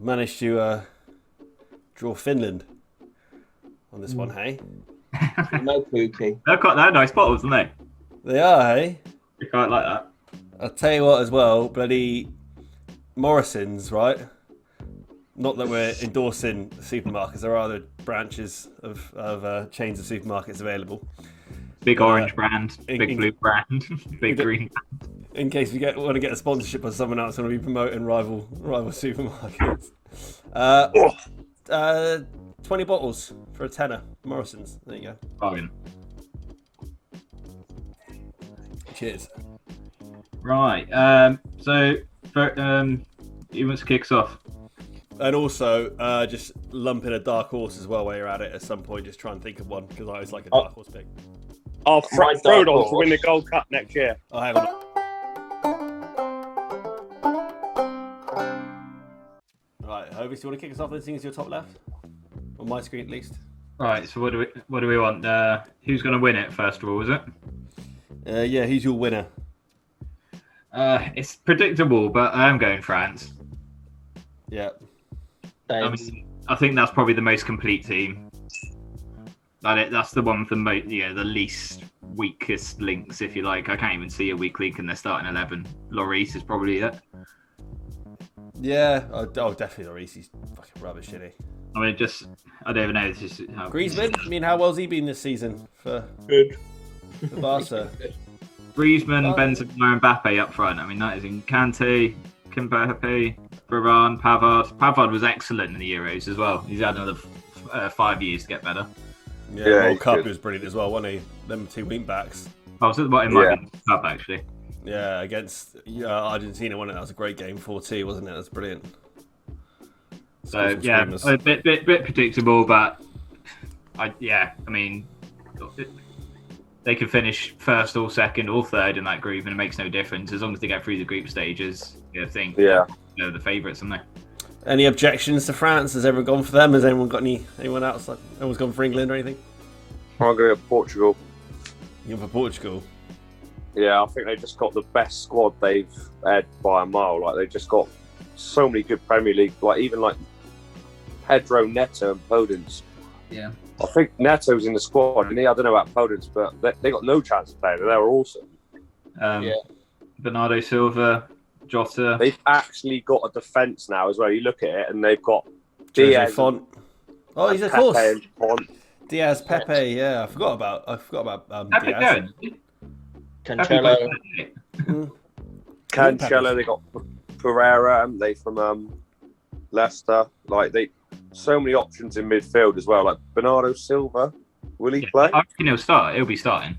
managed to draw Finland on this one, hey? No Pookie. They're nice bottles, aren't they? They are, hey? I quite like that. I'll tell you what as well, bloody Morrison's, right? Not that we're endorsing supermarkets. There are other branches of chains of supermarkets available. Big orange brand, big blue brand, big green brand. In case we want to get a sponsorship on someone else, want to be promoting rival supermarkets. 20 bottles for a tenner. Morrison's. There you go. Bargain. Cheers. Right. So, he wants to kick us off. And also, just lump in a dark horse as well while you're at it at some point. Just try and think of one, because I always like a dark horse pick. I'll throw it on to win the Gold Cup next year. Oh, hang on. Right, Hovis, do you want to kick us off then, seeing as you're top left? On my screen, at least. Right. So, what do we want? Who's going to win it first of all? Is it? Yeah, who's your winner? It's predictable, but I am going France. Yeah. I mean, I think that's probably the most complete team. That's the one with the least weakest links, if you like. I can't even see a weak link in their starting 11. Lloris is probably it. Yeah, definitely Lloris. He's fucking rubbish, isn't he? I mean, I don't even know. This is how... Griezmann? I mean, how well's he been this season for Barca? Griezmann, Benzema, and Mbappe up front. I mean, that is in Kante, Mbappe, Varane, Pavard. Pavard was excellent in the Euros as well. He's had another 5 years to get better. Yeah, World Cup was brilliant as well, wasn't he? Them two wing backs. Oh, so it might be Cup actually. Yeah, against Argentina, wasn't it? That was a great game, 4-2, wasn't it? That's brilliant. So yeah, a bit predictable, but I mean, they can finish first or second or third in that group, and it makes no difference as long as they get through the group stages. I think they're the favourites, aren't they? Any objections to France? Has everyone gone for them? Has anyone got anyone else? Like, anyone's gone for England or anything? I'm going to go Portugal. You're for Portugal? Yeah, I think they just got the best squad they've had by a mile. Like, they've just got so many good Premier League, even Pedro, Neto and Podence. Yeah. I think Neto's in the squad, and I don't know about Podence, but they got no chance of playing. They were awesome. Bernardo Silva, Jota. They've actually got a defence now as well. You look at it, and they've got Diaz, Font. Oh, he's of Pepe course. and Font. Diaz, Pepe. Yeah, I forgot about Pepe Diaz. going. Cancelo. Cancelo. They got Pereira. They from Leicester. So many options in midfield as well. Like Bernardo Silva, will he play? I reckon he'll start. He'll be starting.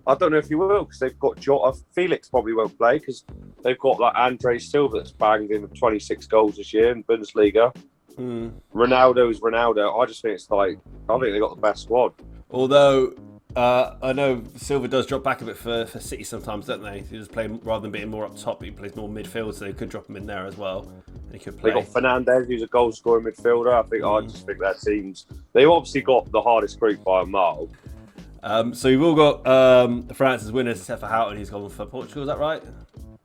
I don't know if he will, because they've got Jota. Felix probably won't play because they've got Andre Silva that's banged in 26 goals this year in Bundesliga. Ronaldo's Ronaldo. I just think I think they got the best squad. Although I know Silva does drop back a bit for City sometimes, don't they? He just play rather than being more up top. He plays more midfield, so they could drop him in there as well. And he could play. They got Fernandes, who's a goal scoring midfielder. I just think their teams. They've obviously got the hardest group by a mile. So we've all got France's winners except for Houghton, who's gone for Portugal. Is that right?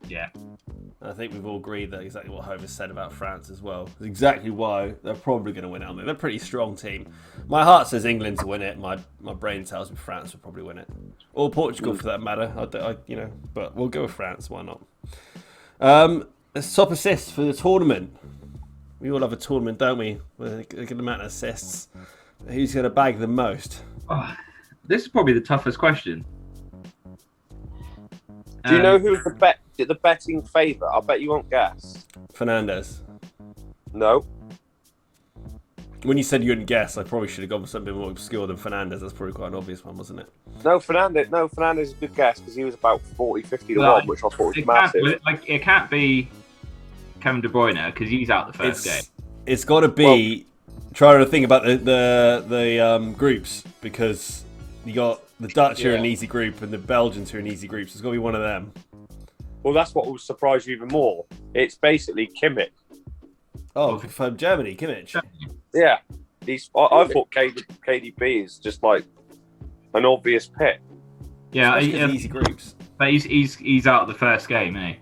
Yeah. And I think we've all agreed that exactly what Hovis said about France as well. It's exactly why they're probably going to win it. I mean, they're a pretty strong team. My heart says England to win it. My brain tells me France will probably win it, or Portugal for that matter. But we'll go with France. Why not? Let's top assists for the tournament. We all have a tournament, don't we? With a good amount of assists. Who's going to bag the most? Oh, this is probably the toughest question. Do you know who's the betting favourite? I bet you won't guess. Fernandes. No. When you said you wouldn't guess, I probably should have gone for something more obscure than Fernandes. That's probably quite an obvious one, wasn't it? No, Fernandes is a good guess because he was about 40, 50 to 1, which I thought was massive. It can't be Kevin De Bruyne because he's out the first game. It's got to be trying to think about the groups, because you got the Dutch are an easy group and the Belgians are an easy group, so it's got to be one of them. Well, that's what will surprise you even more. It's basically Kimmich. Oh, from Germany, Kimmich. Yeah, I thought KDB is just like an obvious pick. Yeah, easy groups. But he's out the first game, isn't he?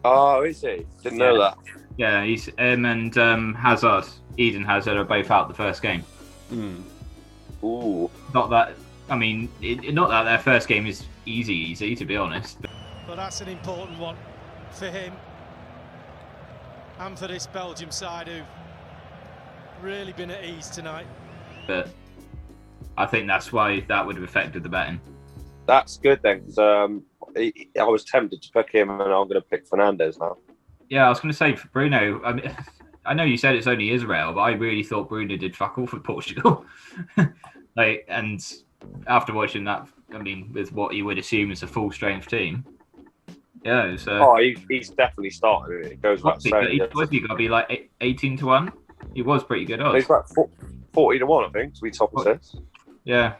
Oh, is he? Didn't know that. Yeah, he's him and Hazard, Eden Hazard, are both out the first game. Ooh. Not that, I mean, not that their first game is easy to be honest. But that's an important one for him and for this Belgium side who've really been at ease tonight. But I think that's why that would have affected the betting. That's good then, because I was tempted to pick him, and I'm going to pick Fernandes now. Yeah, I was going to say for Bruno. I mean, I know you said it's only Israel, but I really thought Bruno did fuck all for Portugal. And after watching that, I mean, with what you would assume is a full strength team. Yeah, so he's definitely started. It goes without saying. He got to be like 18-1. He was pretty good odds. He's like 40-1, I think, to be top assists. Yeah,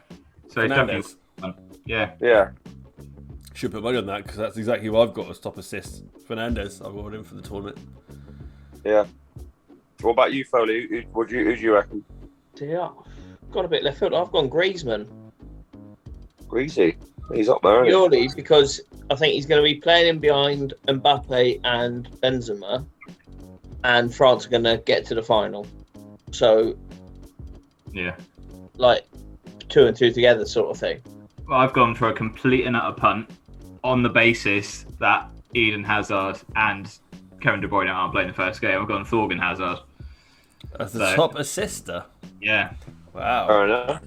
so he's definitely. Yeah. Should put money on that because that's exactly what I've got as top assist. Fernandes, I've got him for the tournament. Yeah. What about you, Foley? Who do you reckon? Yeah, got a bit left field. I've gone Griezmann. Greasy. He's up there. Purely because I think he's going to be playing in behind Mbappe and Benzema, and France are going to get to the final. So, Yeah. like 2 and 2 together, sort of thing. Well, I've gone for a complete and utter punt on the basis that Eden Hazard and Kevin De Bruyne aren't playing the first game. I've gone Thorgan Hazard. As the top assister. Yeah. Wow. Fair enough.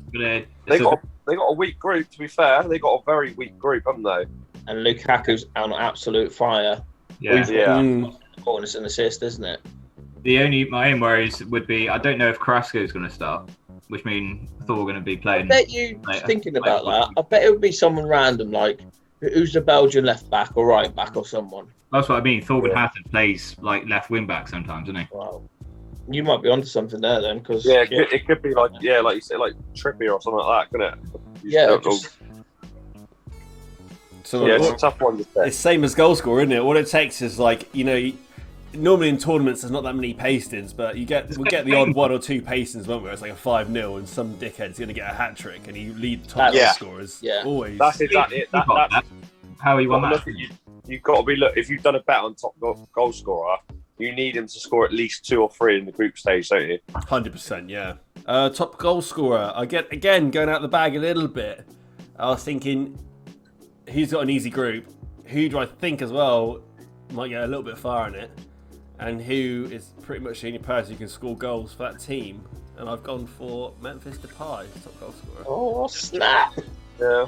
They got a weak group, to be fair. They got a very weak group, haven't they? And Lukaku's on absolute fire. Yeah. Corners and assist, isn't it? My own worries would be I don't know if Carrasco's going to start, which means Thor going to be playing. I bet you thinking about that. I bet it would be someone random, like who's the Belgian left back or right back or someone. That's what I mean. Thorgan Hazard plays like left wing back sometimes, doesn't he? Wow. You might be onto something there then, because it could be like like you said, like Trippier or something like that, couldn't it? It's a tough one to say. It's same as goal scorer, isn't it? All it takes is normally in tournaments there's not that many pastons, but we'll get the odd 1 or 2 pastons, won't we? It's like a 5-0 and some dickhead's going to get a hat trick and you lead the top goal scorers. Yeah. Always. That's exactly it. That's how he won that. You've got to be if you've done a bet on top goal scorer, you need him to score at least 2 or 3 in the group stage, don't you? 100%, yeah. Top goal scorer. I get, again, going out the bag a little bit. I was thinking, who's got an easy group? Who do I think as well might get a little bit far in it? And who is pretty much the only person who can score goals for that team? And I've gone for Memphis Depay, top goal scorer. Oh, snap! Yeah.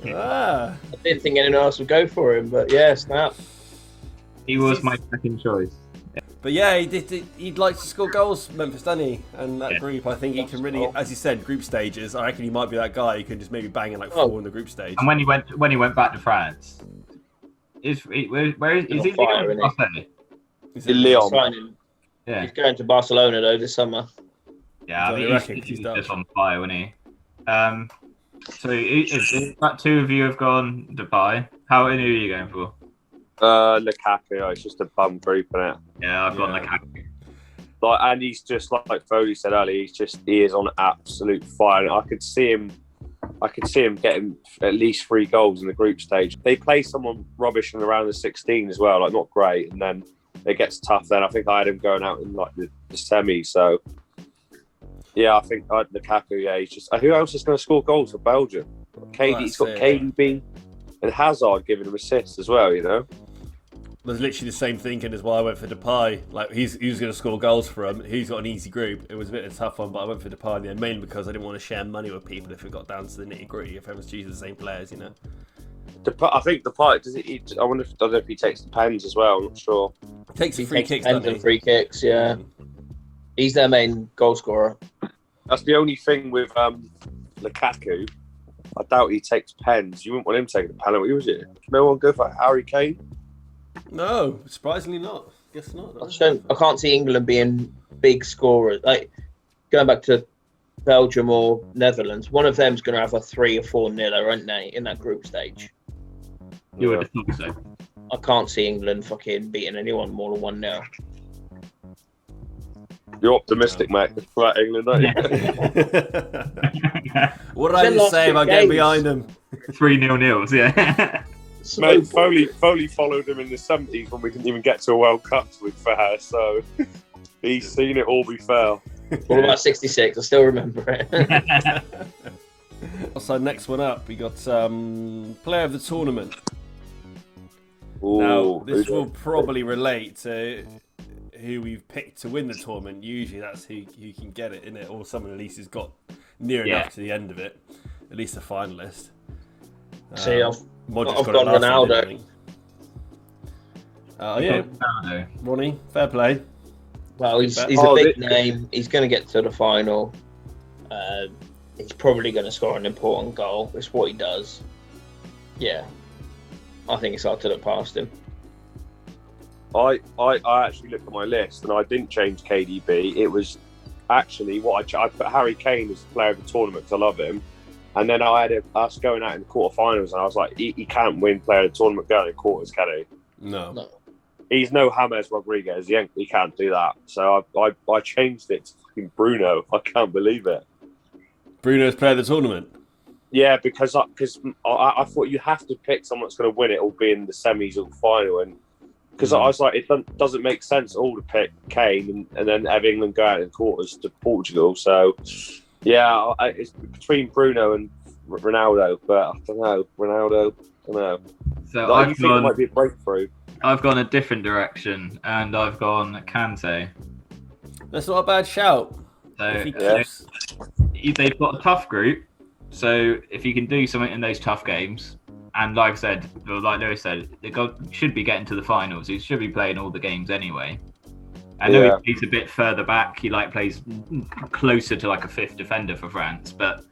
I didn't think anyone else would go for him, but yeah, snap. He was my second choice. But yeah, he'd like to score goals, Memphis, doesn't he? And that group, I think he can really, as you said, group stages. I reckon he might be that guy who can just maybe bang in like 4 in the group stage. And when he went back to France, is he Lyon? Is it Lyon? Yeah, he's going to Barcelona though this summer. Yeah, I mean, he's just on fire, isn't he? So is that 2 of you have gone Dubai? Who are you going for? Lukaku. It's just a bum group, isn't it? Yeah, I've got Lukaku. And he's just like Foley said earlier. He is on absolute fire. I could see him getting at least 3 goals in the group stage. They play someone rubbish in around the 16 as well, like not great, and then it gets tough. Then I think I had him going out in like the semi. So yeah, I think Lukaku. Yeah, he's just. Who else is going to score goals for Belgium? He's got KDB and Hazard giving him assists as well. You know. There's literally the same thinking as why I went for Depay. Like he's going to score goals for him. He's got an easy group. It was a bit of a tough one, but I went for Depay in the end, mainly because I didn't want to share money with people if it got down to the nitty gritty. If everyone's choosing the same players, you know. I think Depay does it. I don't know if he takes the pens as well. I'm not sure. Takes the free kicks, doesn't he? Free kicks, yeah. He's their main goal scorer. That's the only thing with Lukaku. I doubt he takes pens. You wouldn't want him taking a penalty, would you? No one go for Harry Kane. No, surprisingly not. Guess not. I can't see England being big scorers. Like going back to Belgium or Netherlands, one of them's going to have a 3 or 4 niller, aren't they, in that group stage? You would have thought so. I can't see England fucking beating anyone more than 1-0. You're optimistic, mate. About England, aren't you? What did I just say about getting behind them? 3-0 nils, yeah. Mate, Foley followed him in the 70s when we didn't even get to a World Cup, to be fair, so he's seen it all be fair. What about 66? I still remember it. So next one up, we got player of the tournament. Ooh, Now, this will probably relate to who we've picked to win the tournament. Usually that's who can get it, innit? Or someone at least has got near enough to the end of it. At least a finalist. See, I've Modric's gone it last Ronaldo. time, didn't he? Yeah, Ronaldo. Ronnie, fair play. Well, he's a big name. He's going to get to the final. He's probably going to score an important goal. It's what he does. Yeah. I think it's hard to look past him. I actually looked at my list and I didn't change KDB. It was actually what I put Harry Kane as the player of the tournament because I love him. And then I had us going out in the quarterfinals and I was like, he can't win player of the tournament going in quarters, can he? No. He's no James Rodriguez. He can't do that. So I changed it to fucking Bruno. I can't believe it. Bruno's player of the tournament? Yeah, because I thought you have to pick someone that's going to win it or be in the semis or the final. And because I was like, it doesn't make sense at all to pick Kane and then have England go out in quarters to Portugal. So, yeah, it's between Bruno and Ronaldo. But I don't know. Ronaldo, I don't know. So I think it might be a breakthrough. I've gone a different direction, and I've gone Kante. That's not a bad shout. So they've got a tough group. So if you can do something in those tough games, and like I said, or like Lewis said, should be getting to the finals. He should be playing all the games anyway. I know he's a bit further back. He plays closer to like a fifth defender for France, but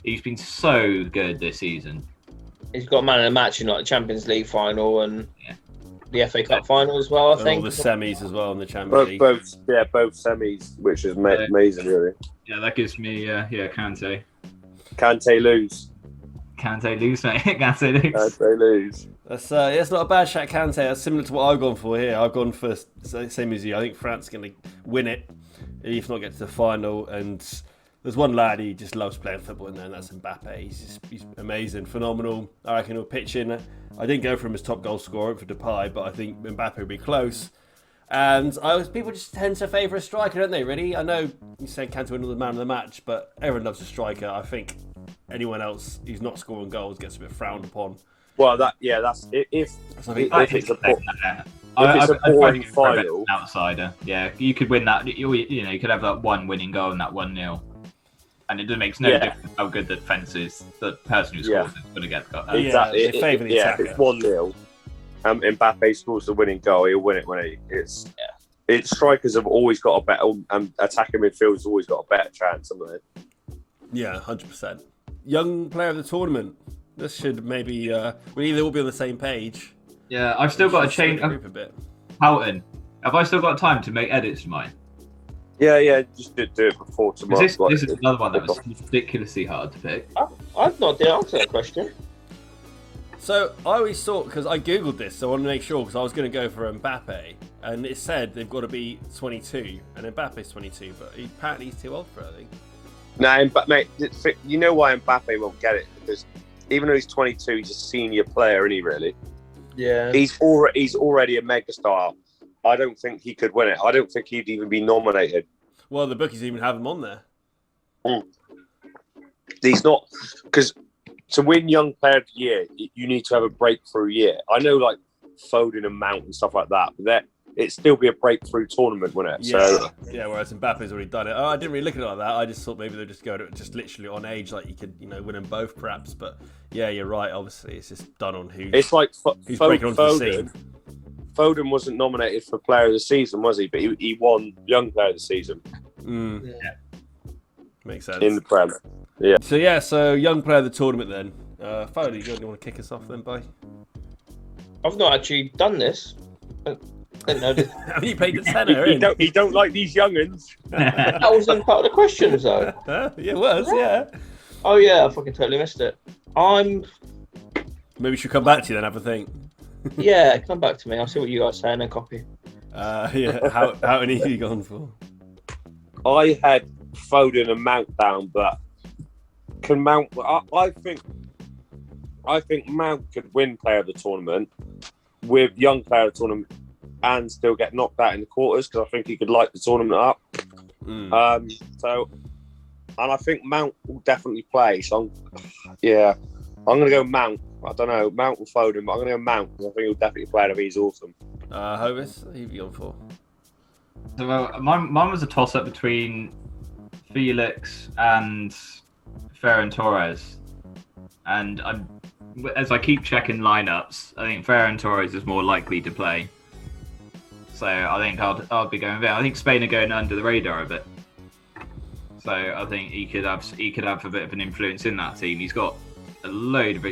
he's been so good this season. He's got man of the match in like the Champions League final and the FA Cup final as well, I think. All the semis as well in the Champions League. Both semis, which is amazing, really. Yeah, that gives me Kante. Kante lose. Kante lose, mate. Kante lose. Kante lose. That's not a bad shot, Kante. That's similar to what I've gone for here. I've gone for same as you. I think France is going to win it, if not get to the final. And there's one lad he just loves playing football in there, and that's Mbappe. He's amazing, phenomenal. I reckon he'll pitch in. I didn't go for him as top goal scorer for Depay, but I think Mbappe will be close. And people just tend to favour a striker, don't they, really? I know you said Kante win the man of the match, but everyone loves a striker. I think anyone else who's not scoring goals gets a bit frowned upon. Well, that's if it's a boring final. Outsider, yeah, you could win that. You could have that one winning goal and that 1-0, and it makes no difference how good the defence is. The person who scores is going to get the goal. Exactly. They favour the attacker. If it's 1-0, Mbappe scores the winning goal, he'll win it when it's strikers have always got a better, attacking midfielders always got a better chance, haven't they? Yeah, 100%. Young player of the tournament. This should maybe we either all be on the same page. Yeah, I've still got to change a bit. Houghton. Have I still got time to make edits to mine? Yeah, just do it before tomorrow. This is another one that was ridiculously hard to pick. I've not the answer to that question. So I always thought, because I googled this, so I want to make sure, because I was going to go for Mbappe, and it said they've got to be 22, and Mbappe's 22, but apparently he's too old for it, I think. No, but mate, you know why Mbappe won't get it? Because even though he's 22, he's a senior player, isn't he? Really? Yeah. He's already a megastar. I don't think he could win it. I don't think he'd even be nominated. Well, the bookies even have him on there. He's not, because to win Young Player of the Year, you need to have a breakthrough year. I know, like Foden and Mount and stuff like that, but it'd still be a breakthrough tournament, wouldn't it? Yeah, whereas Mbappe's already done it. I didn't really look at it like that. I just thought maybe they'd just go to just literally on age, like you could, win them both perhaps. But yeah, you're right. Obviously, it's just done on who's. It's like who's breaking onto the scene. Foden wasn't nominated for Player of the Season, was he? But he won Young Player of the Season. Yeah. Makes sense. In the Prem. Yeah. So Young Player of the tournament then. Foley, you want to kick us off then, bye? I've not actually done this. Have you played the tenor? He don't like these young'uns. That wasn't part of the questions, though. Yeah, it was, yeah. Oh, yeah, I fucking totally missed it. Maybe we should come back to you then, have a think. Yeah, come back to me. I'll see what you guys say and then copy. How many have you gone for? I had Foden and Mount down, but can Mount... I think I think Mount could win player of the tournament with young player of the tournament and still get knocked out in the quarters because I think he could light the tournament up. And I think Mount will definitely play. So I'm going to go Mount. I don't know, Mount or Foden, but I'm going to go Mount because I think he'll definitely play and he's awesome. Hovis, who have you gone for? So mine was a toss-up between Felix and Ferran Torres. And as I keep checking lineups, I think Ferran Torres is more likely to play. So I think I'll be going there. I think Spain are going under the radar a bit. So I think he could have a bit of an influence in that team. He's got a load of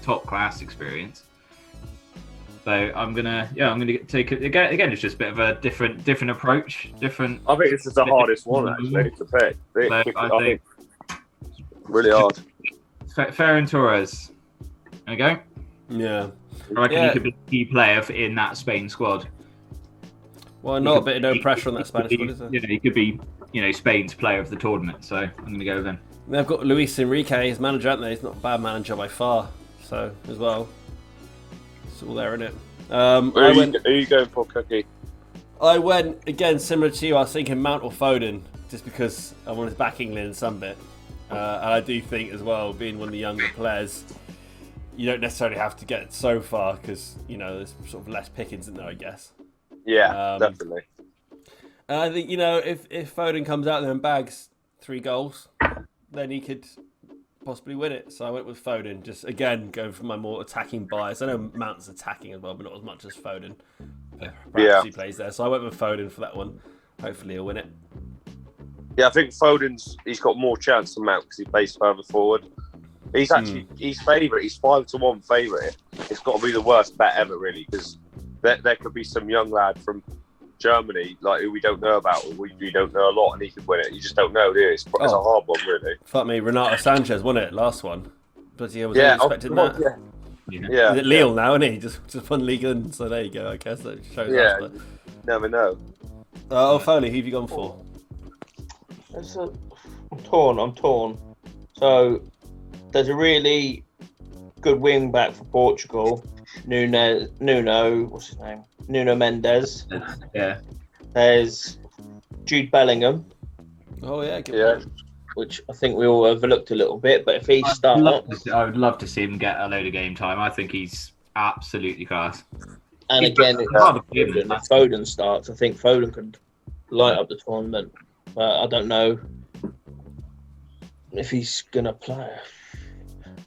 top class experience. So I'm gonna take it again. It's just a bit of a different approach. I think this is the hardest one actually to pick. I think really hard. Ferran Torres. There we go. Yeah. I reckon he could be a key player in that Spain squad. Well, not a bit of no pressure on that Spanish squad, is there? He could be, Spain's player of the tournament. So I'm going to go with him. They've got Luis Enrique as manager, haven't they? He's not a bad manager by far. So as well, it's all there, isn't it? Who are you going for, Cookie? I went again similar to you. I was thinking Mount or Foden, just because I wanted to back England in some bit. And I do think as well, being one of the younger players, you don't necessarily have to get so far because there's sort of less pickings in there, I guess. Yeah, definitely. And I think if Foden comes out there and bags 3 goals, then he could possibly win it. So I went with Foden, just again going for my more attacking bias. I know Mount's attacking as well, but not as much as Foden. Perhaps he plays there, so I went with Foden for that one. Hopefully he'll win it. Yeah, I think he's got more chance than Mount because he plays further forward. He's actually he's favourite. He's 5-1 favourite. It's got to be the worst bet ever, really, because there could be some young lad from Germany like who we don't know about, or we don't know a lot, and he could win it. You just don't know, do you? It's a hard one, really. Fuck me, Renato Sanchez won it last one. But I was expecting that. Yeah. Is it Lille now, isn't he? Just won League One, so there you go. I guess that shows us. But... never know. Foley, who have you gone for? I'm torn. So there's a really good wing back for Portugal, what's his name? Nuno Mendes. Yeah. There's Jude Bellingham. Oh yeah, good point. Which I think we all overlooked a little bit, but if he starts, I would love to see him get a load of game time. I think he's absolutely class. And again, if Foden starts, I think Foden could light up the tournament. But I don't know if he's going to play.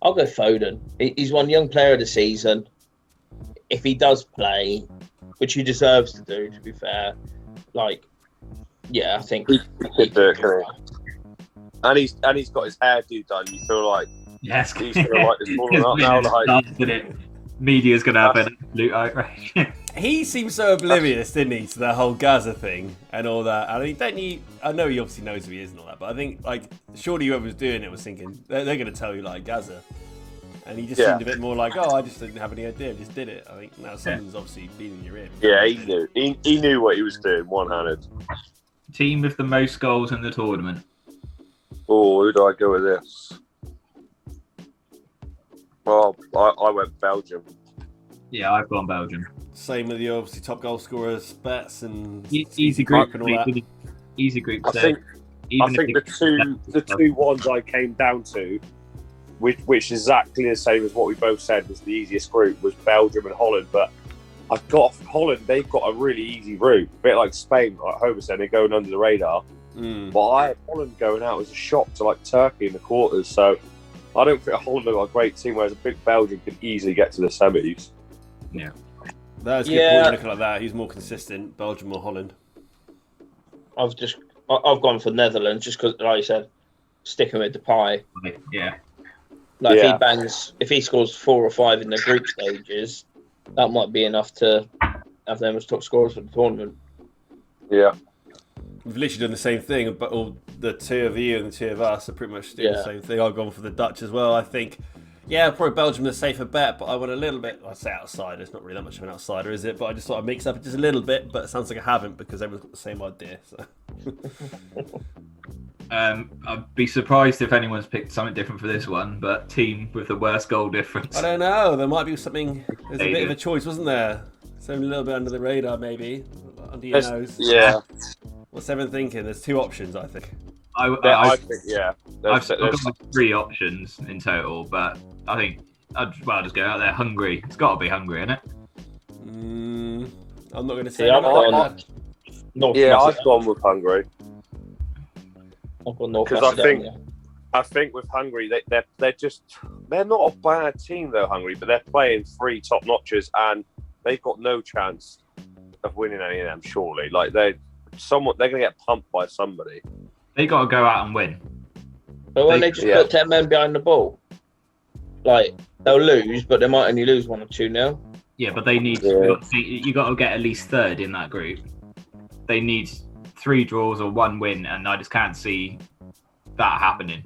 I'll go Foden. He's won Young Player of the Season. If he does play, which he deserves to do, to be fair, I think he could do it. And he's got his hairdo done. You feel like he's going to light this tournament up now. Media's going to have an absolute outrage. He seems so oblivious, didn't he, to the whole Gaza thing and all that. I mean, I know he obviously knows who he is and all that, but I think, surely whoever was doing it was thinking, they're going to tell you, Gaza. And he just seemed a bit more like, I just didn't have any idea, just did it. I think now someone's obviously been in your ear. Yeah, he knew. He knew what he was doing, one-handed. Team with the most goals in the tournament. Oh, who do I go with this? Well, I went Belgium. Yeah, I've gone Belgium. Same with the obviously top goal scorers, bets and easy group and all that. Easy group. I think the two ones I came down to, which is exactly the same as what we both said was the easiest group, was Belgium and Holland. But I've got Holland. They've got a really easy route, a bit like Spain, like Homer said, they're going under the radar. But I had Holland going out as a shock to Turkey in the quarters. So I don't think Holland are a great team, whereas a big Belgium could easily get to the semis. Yeah. That's a good point looking like that. Who's more consistent, Belgium or Holland? I've gone for Netherlands just because, like you said, sticking with the pie. Yeah. If he scores 4 or 5 in the group stages, that might be enough to have them as top scorers for the tournament. Yeah. We've literally done the same thing, but all the two of you and the two of us are pretty much doing the same thing. I've gone for the Dutch as well. I think, probably Belgium is a safer bet, but I went a little bit, I'd say outsider. It's not really that much of an outsider, is it? But I just thought I'd mix up just a little bit, but it sounds like I haven't because everyone's got the same idea. So. I'd be surprised if anyone's picked something different for this one, but team with the worst goal difference. I don't know. There might be something. There's a bit of a choice, wasn't there? Something a little bit under the radar, maybe under your nose. Yeah. What's everyone thinking? There's 2 options, I think. I think, yeah. I've got like 3 options in total, but I think I'd just go out there. Hungary. It's got to be Hungary, isn't it? I'm not going to say. I've gone with Hungary. I've gone North Because Macedonia. I think with Hungary, they're not a bad team though, Hungary, but they're playing 3 top notches and they've got no chance of winning any of them. Surely, like they're going to get pumped by somebody. They got to go out and win. But when they just put 10 men behind the ball, like they'll lose, but they might only lose 1 or 2-0. Yeah, but they need. You got to get at least 3rd in that group. They need 3 draws or 1 win, and I just can't see that happening.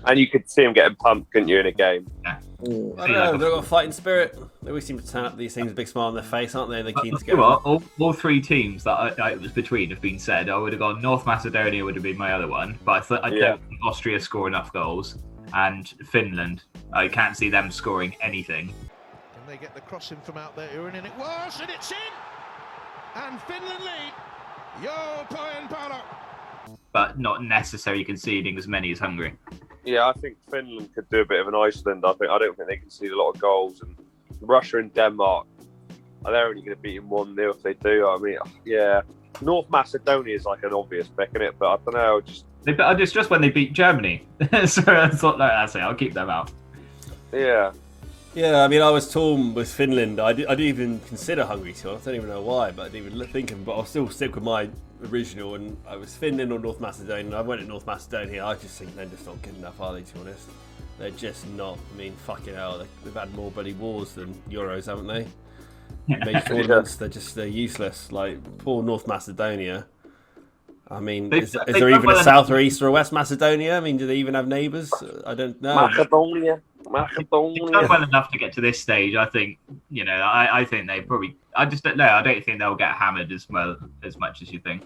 And you could see them getting pumped, couldn't you, in a game? Yeah. I don't know. They've got a fighting spirit. They always seem to turn up these things with a big smile on their face, aren't they? They're keen to go. All 3 teams that I was between have been said. I would have gone North Macedonia would have been my other one, but I don't think Austria score enough goals, and Finland. I can't see them scoring anything. And they get the crossing from out there. Urin, and it was, and it's in. And Finland lead. Yo, Poyan Palo. But not necessarily conceding as many as Hungary. Yeah, I think Finland could do a bit of an Iceland. I don't think they concede a lot of goals. And Russia and Denmark, they're only going to beat them 1-0 if they do. I mean, yeah. North Macedonia is like an obvious pick, isn't it? But I don't know. It's just when they beat Germany. So I thought, that's it. I'll keep them out. Yeah. Yeah, I mean, I was torn with Finland. I didn't even consider Hungary, so I don't even know why, but I didn't even think of them. But I'll still stick with my original, and I was Finland or North Macedonia. I went to North Macedonia. I just think they're just not good enough, are they, to be honest? They're just not. I mean, fucking hell, they've had more bloody wars than Euros, haven't they? Major tournaments, they're useless. Like, poor North Macedonia. I mean, is there even a South or East or West Macedonia? I mean, do they even have neighbours? I don't know. Macedonia. They've done well enough to get to this stage. I think, I think they probably. I just don't know. I don't think they'll get hammered as much as you think.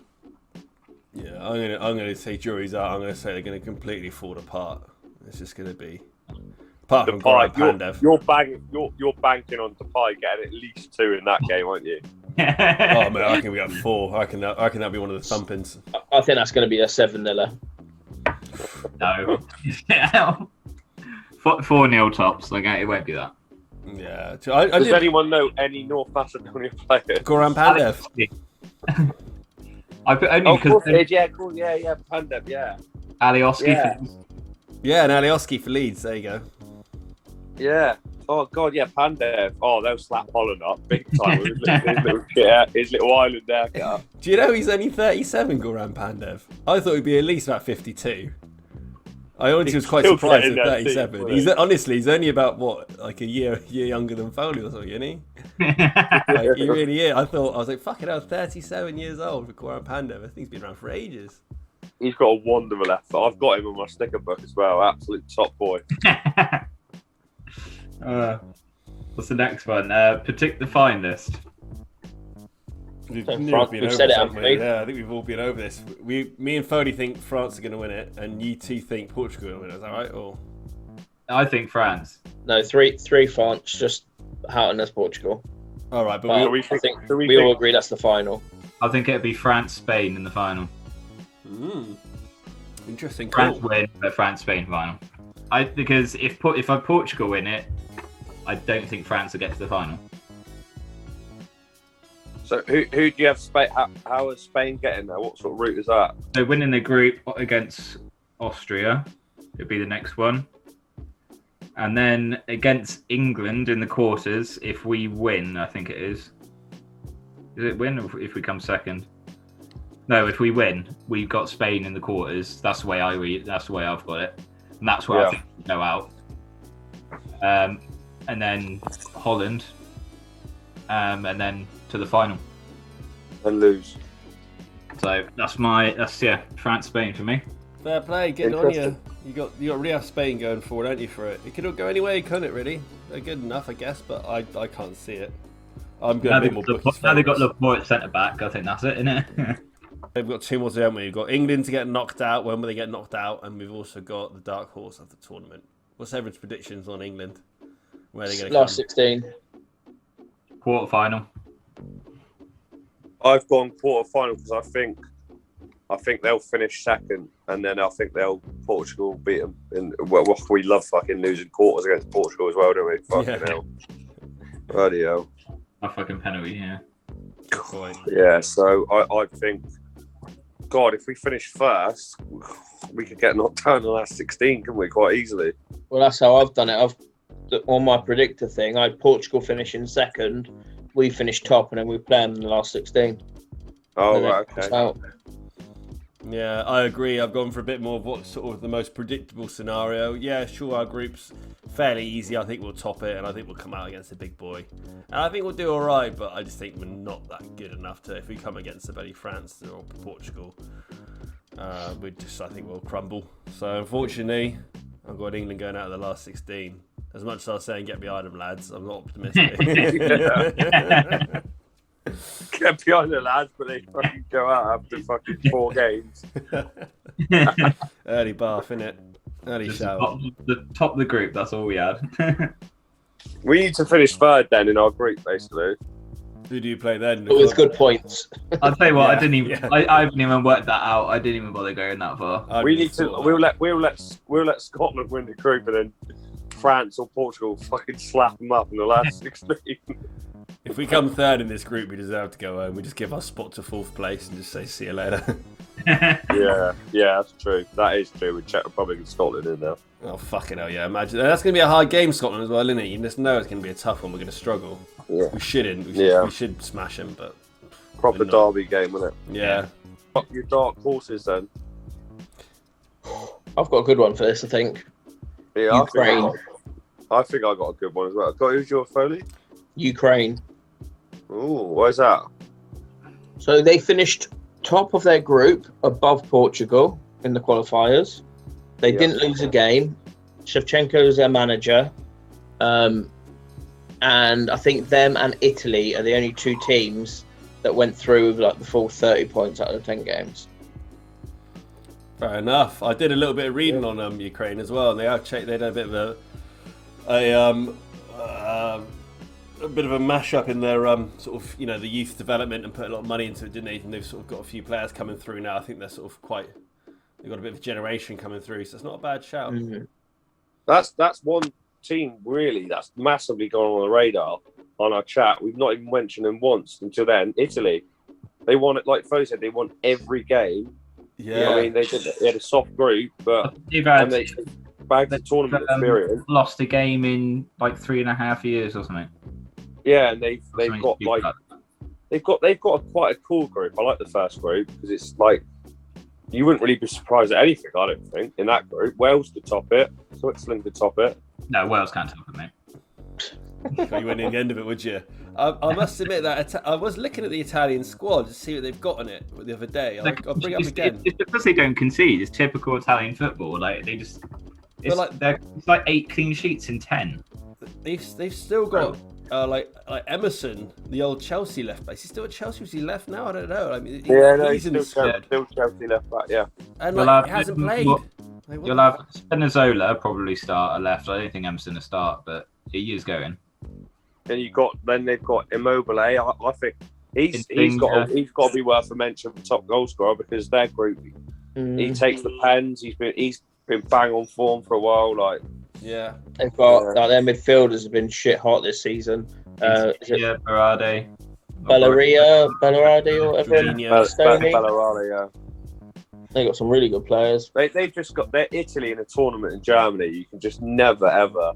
Yeah, I'm gonna say jury's out. I'm gonna say they're gonna completely fall apart. It's just gonna be. Apart from Pandev. You're banking on Depay getting at least 2 in that game, aren't you? Oh man, I reckon we got 4. I reckon that'll be one of the thumpings. I think that's going to be a 7-0. No. 4-0 tops. Like, it won't be that. Yeah. Does anyone know any North Macedonia players? Goran Pandev. I put only because. Cool. Yeah, Pandev. Yeah. Alioski. Yeah, and Alioski for Leeds. There you go. Yeah. Oh god, yeah, Pandev. Oh, they'll slap Holland up big time with his little island haircut. Do you know he's only 37, Goran Pandev? I thought he'd be at least about 52. I honestly was quite surprised at 37. He's only about like a year younger than Foley or something, isn't he? Like, he really is. I was like, fucking hell, 37 years old for Goran Pandev. I think he's been around for ages. He's got a wonderful effort. I've got him on my sticker book as well. Absolute top boy. What's the next one? Predict the finalist. We've said it, haven't we? Yeah, I think we've all been over this. Me and Foley think France are going to win it, and you two think Portugal are going to win it. Is that right? Or I think France. No, three France, just Houghton as Portugal. All right, but we all agree that's the final. I think it'd be France-Spain in the final. Interesting. France win, but France-Spain final. Because if Portugal win it, I don't think France will get to the final. So who do you have Spain? How is Spain getting there? What sort of route is that? So winning the group against Austria would be the next one. And then against England in the quarters, if we win, I think it is. Is it win or if we come second? No, if we win, we've got Spain in the quarters. That's the way that's the way I've got it. And that's where I think we go out. And then Holland. And then to the final. And lose. So that's France, Spain for me. Fair play, getting on you. You got Real Spain going forward, don't you, for it? It could go any way, couldn't it, really? They're good enough, I guess, but I can't see it. I'm going to be more now they've got Laporte at centre back, I think that's it, isn't it? They've got two more to do, haven't we? We've got England to get knocked out when they get knocked out, and we've also got the dark horse of the tournament. What's everyone's predictions on England? Where are they going to Last 16. Quarter-final. I've gone quarter-final because I think they'll finish second, and then I think Portugal beat them. We love fucking losing quarters against Portugal as well, don't we? Fucking hell. Bloody hell. A fucking penalty, yeah. Yeah, so I think, God, if we finish first, we could get knocked down in the last 16, couldn't we, quite easily? Well, that's how I've done it. On my predictor thing, I had Portugal finishing second, we finished top, and then we play them in the last 16. Oh, right, okay. Yeah, I agree. I've gone for a bit more of what's sort of the most predictable scenario. Yeah, sure, our group's fairly easy. I think we'll top it, and I think we'll come out against a big boy. And I think we'll do all right, but I just think we're not that good enough to, if we come against somebody, France or Portugal, I think we'll crumble. So, unfortunately, I've got England going out of the last 16. As much as I was saying, get behind them, lads, I'm not optimistic. Get behind the lads, but they fucking go out after fucking 4 games. Early bath, innit? Early shower. The top of the group, that's all we had. We need to finish third then in our group, basically. Who do you play then? With good points. I'll tell you what, I haven't even worked that out. I didn't even bother going that far. We'll let Scotland win the group, and then France or Portugal fucking slap them up in the last 16. If we come third in this group, we deserve to go home. We just give our spot to 4th place and just say, see you later. yeah, that's true. That is true. With Czech Republic and Scotland in there. Oh, fucking hell, yeah. Imagine. That's going to be a hard game, Scotland, as well, isn't it? You just know it's going to be a tough one. We're going to struggle. Yeah. We shouldn't. We should smash them, but... Proper derby game, isn't it? Yeah. Your dark horses, then? I've got a good one for this, I think. Yeah, Ukraine. I think I got a good one as well. Who's your Foley? Ukraine. Ooh, why's that? So they finished top of their group, above Portugal in the qualifiers. They didn't lose a game. Shevchenko is their manager. And I think them and Italy are the only 2 teams that went through with like the full 30 points out of the 10 games. Fair enough. I did a little bit of reading on Ukraine as well. They had a bit of a bit of a mash-up in their sort of, the youth development and put a lot of money into it, didn't they? And they've sort of got a few players coming through now. I think they're sort of they've got a bit of a generation coming through, so it's not a bad shout. Mm-hmm. That's one team, really, that's massively gone on the radar on our chat. We've not even mentioned them once until then. Italy. They won it, like Fo said, they won every game. Yeah. I mean, they had a soft group, but they bagged the tournament experience. Lost a game in like 3.5 years or something. Yeah, and they've got quite a cool group. I like the first group because it's like you wouldn't really be surprised at anything. I don't think in that group. Wales could top it. Switzerland could top it. No, Wales can't top it, mate. You went in the end of it, would you? I must admit that I was looking at the Italian squad to see what they've got on it the other day. I'll bring it up again. It's because they don't concede. It's typical Italian football. Like they just, it's like 8 clean sheets in 10. They've still got like Emerson, the old Chelsea left back. Is he still at Chelsea? Is he left now? I don't know. I mean, he's still Chelsea left back. Yeah, and he hasn't played. You'll have Spinazzola probably start at left. I don't think Emerson will start, but he is going. And they've got Immobile. I think he's got to be worth a mention for top goal scorer because their group. He takes the pens. He's been bang on form for a while. They've got their midfielders have been shit hot this season. Berardi. Bellardi or whatever. Bellardi, yeah. They got some really good players. They've just got their Italy in a tournament in Germany. You can just never ever,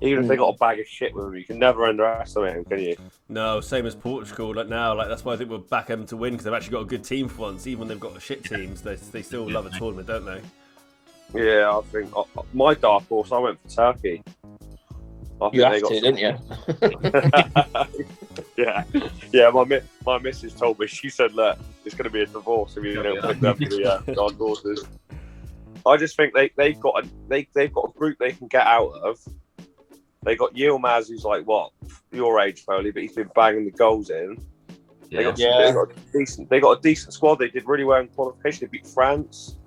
even if they got a bag of shit with them, you can never underestimate them, can you? No, same as Portugal. That's why I think we'll back them to win because they've actually got a good team for once. Even when they've got shit teams, they still love a tournament, don't they? Yeah, I think my dark horse. I went for Turkey. Didn't you? yeah. My missus told me. She said, "Look, it's going to be a divorce if you don't pick them for the dark horses." I just think they've got a group they can get out of. They got Yilmaz, who's like your age, Foley, but he's been banging the goals in. They got a decent squad. They did really well in qualification. They beat France.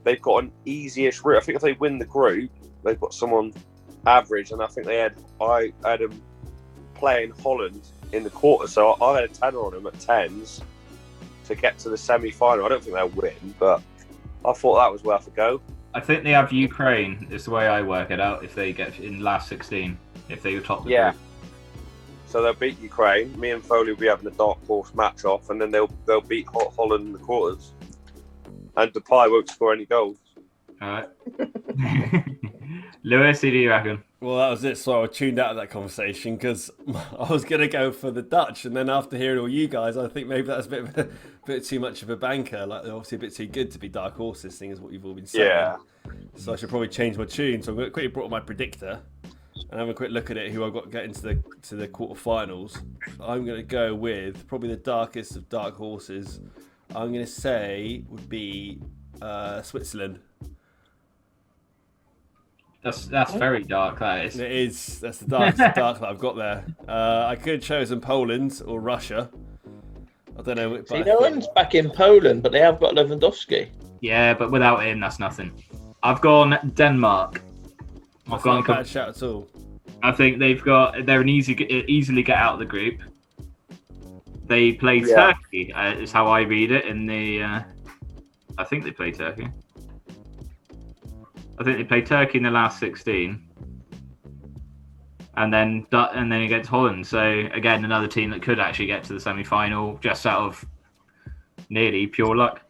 They've got an easy-ish route. I think if they win the group, they've got someone average, and I think I had them playing Holland in the quarter, so I had a tenner on them at 10s to get to the semi-final. I don't think they'll win, but I thought that was worth a go. I think they have Ukraine. Is the way I work it out. If they get in last 16, if they top the group. So they'll beat Ukraine. Me and Foley will be having a dark horse match off, and then they'll beat Holland in the quarters. And Depay won't score any goals. All right. Lewis, who do you reckon? Well, that was it. So I tuned out of that conversation because I was going to go for the Dutch, and then after hearing all you guys, I think maybe that's a bit too much of a banker. Like they're obviously a bit too good to be dark horses, thing is what you've all been saying. Yeah. So I should probably change my tune. So I'm going to quickly brought up my predictor and have a quick look at it. Who I've got getting to the quarterfinals. I'm going to go with probably the darkest of dark horses. I'm going to say would be Switzerland. That's very dark. That is. It is. That's the darkest dark that I've got there. I could have chosen Poland or Russia. I don't know. See, no one's back in Poland, but they have got Lewandowski. Yeah, but without him, that's nothing. I've gone Denmark. That's not a bad shout at all. I think they're an easily get out of the group. They play Turkey, is how I read it. In the, I think they play Turkey. I think they played Turkey in the last 16, and then against Holland. So again, another team that could actually get to the semi-final just out of nearly pure luck.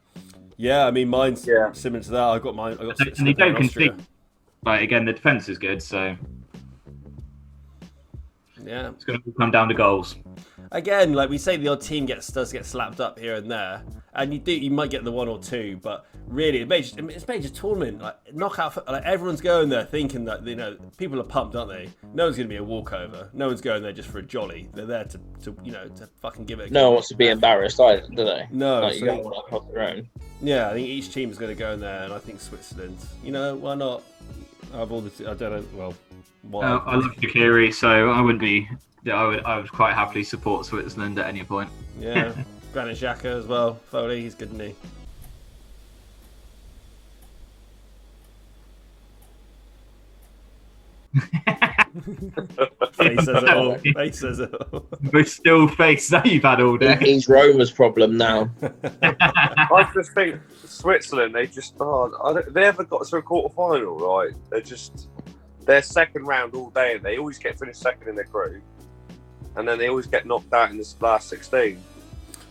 Yeah, I mean mine's similar to that. I got and they don't concede. But again, the defense is good, so yeah, it's going to come down to goals. Again, like we say, the odd team does get slapped up here and there, and you might get the one or two, but really, it's major tournament, like knockout. Like everyone's going there thinking that people are pumped, aren't they? No one's going to be a walkover. No one's going there just for a jolly. They're there to fucking give it. No one wants to be embarrassed either, do they? No, like, you don't want to hold their own. Yeah, I think each team is going to go in there, and I think Switzerland. Why not? I don't know. Well, why? I love Shaqiri, so I wouldn't be. I would quite happily support Switzerland at any point. Yeah, Granit Xhaka as well. Foley, he's good, isn't he? Face says it all. Face says it all. But still face that you've had all day. He's Roma's problem now. I just think Switzerland, they ever got to a quarter final, right? They're second round all day, and they always get finished second in their group, and then they always get knocked out in this last 16.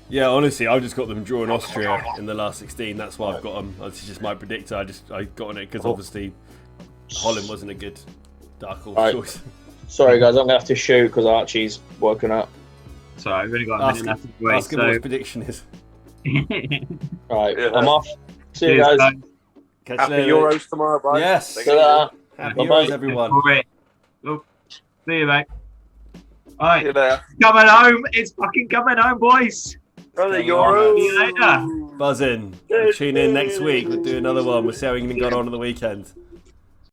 Yeah, honestly, I've just got them drawing Austria in the last 16. That's why I've got them. That's just my predictor. I got on it because obviously Holland wasn't a good dark horse choice. Sorry, guys, I'm going to have to shoot because Archie's woken up. Sorry, I've only got a minute left of the way. Ask him what his prediction is. Right, I'm off. See you guys. Happy Euros tomorrow, bye. Yes. Happy Euros, everyone. Oh, see you, mate. All right. See you there. Coming home. It's fucking coming home, boys. Oh, the Euros. See you later. Buzz in. Tune in next week. We'll do another one. We'll see how we got on the weekend.